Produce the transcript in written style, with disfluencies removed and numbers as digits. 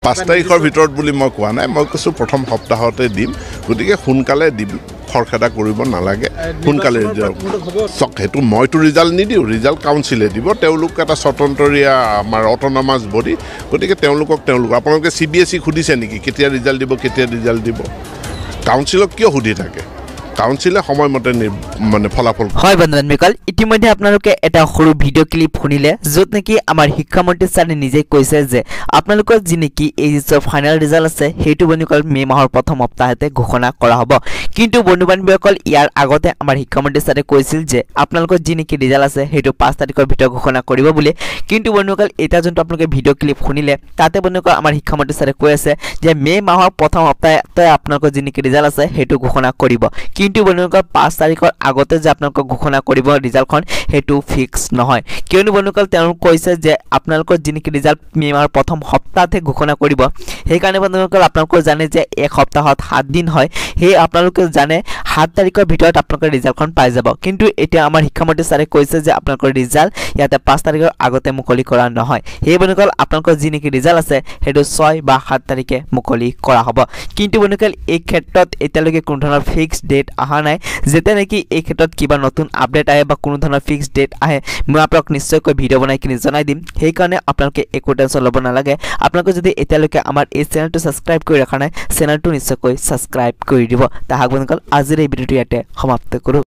5 তাৰিখৰ ভিতৰত বুলি মই কোৱা নাই মই কৈছো প্ৰথম সপ্তাহতে দিম গতিকে সোনকালে দিম খৰখেদা কৰিব নালাগে সোনকালে চক হেতু মইতো ৰিজাল্ট নিদিও ৰিজাল্ট কাউন্সিলে দিব তেওঁলোক এটা স্বতন্ত্ৰীয়া আমাৰ অটোনমাস বডি গতিকে তেওঁলোক আপোনালোকে CBSE খুদিছে নেকি কেতিয়া ৰিজাল্ট দিব কাউন্সিলক কিয় খুদি থাকে কাউন্সিলে সময়মতে মানে ফলাফল হয় বন্ধুবান মিকল ইতিমধ্যে আপোনালোকে এটা সৰু ভিডিও ক্লিপ শুনিলে যত নেকি আমাৰ শিক্ষামন্ত্ৰী ছাৰে নিজে কৈছে যে আপোনালোকৰ যি নেকি এইচএছৰ ফাইনাল ৰিজাল্ট আছে হেতু বন্ধুকল মে মাহৰ প্ৰথম সপ্তাহতে ঘোষণা কৰা হ'ব কিন্তু বন্ধুবান মিকল ইয়াৰ আগতে আমাৰ শিক্ষামন্ত্ৰী ছাৰে কৈছিল যে আপোনালোকৰ যি নেকি ৰিজাল্ট আছে হেতু 5 তাৰিখৰ ভিতৰত ঘোষণা কৰিব বুলি কিন্তু বন্ধুকল এটা যোনটো আপোনালোকে ভিডিও ক্লিপ শুনিলে তাতে বন্ধুকল আমাৰ শিক্ষামন্ত্ৰী ছাৰে কৈ আছে যে মে মাহৰ প্ৰথম সপ্তাহতে আপোনালোকৰ যি নেকি ৰিজাল্ট আছে হেতু ঘোষণা কৰিব কিন্তু বন্ধুকল 5 তাৰিখৰ আগতে যে আপোনালোকক ঘোষণা কৰিব ৰিজাল্টখন হেতু ফিক্স নহয় কিয়নো বন্ধুকল তেওঁলোক কৈছে যে আপোনালোকৰ যিনকি ৰিজাল্ট মে মাহৰ প্ৰথম সপ্তাহতে ঘোষণা কৰিব সেই কাৰণে বন্ধুকল আপোনালোক জানে যে এক সপ্তাহত 7 দিন হয় হে আপোনালোকে জানে 7 তাৰিখৰ ভিতৰত আপোনালোকৰ ৰিজাল্টখন পাই যাব কিন্তু এতিয়া আমাৰ শিক্ষামন্ত্ৰী ছাৰে কৈছে যে আপোনালোকৰ ৰিজাল্ট ইয়াতে 5 তাৰিখৰ আগতে মুকলি কৰা নহয় হে বন্ধুকল আপোনালোকৰ যিনকি ৰিজাল্ট আছে হেতু 6 বা 7 তাৰিখে মুকলি কৰা হ'ব কিন্তু বন্ধুকল এই ক্ষেত্ৰত এতিয়ালৈকে কোনো ধৰণৰ ফিক্স ডেট আহা নাই যেতে নেকি এই ক্ষেত্ৰত কিবা নতুন আপডেট আহে বা কোনো ধৰণৰ ফিক্স ডেট আহে মই আপোনাক নিশ্চয়কৈ ভিডিও বনাই কিনে জনাই দিম সেই কাৰণে আপোনালোকে একো টেনচন ল'ব নালাগে আপোনালোকে যদি এতিয়ালৈকে আমাৰ এই চেনেলটো সাবস্ক্ৰাইব কৰি ৰাখা নাই চেনেলটো নিশ্চয়কৈ সাবস্ক্ৰাইব কৰি দিব তাহাক বন্ধুকল আজিৰ এই ভিডিওটো ইয়াতে সমাপ্ত কৰো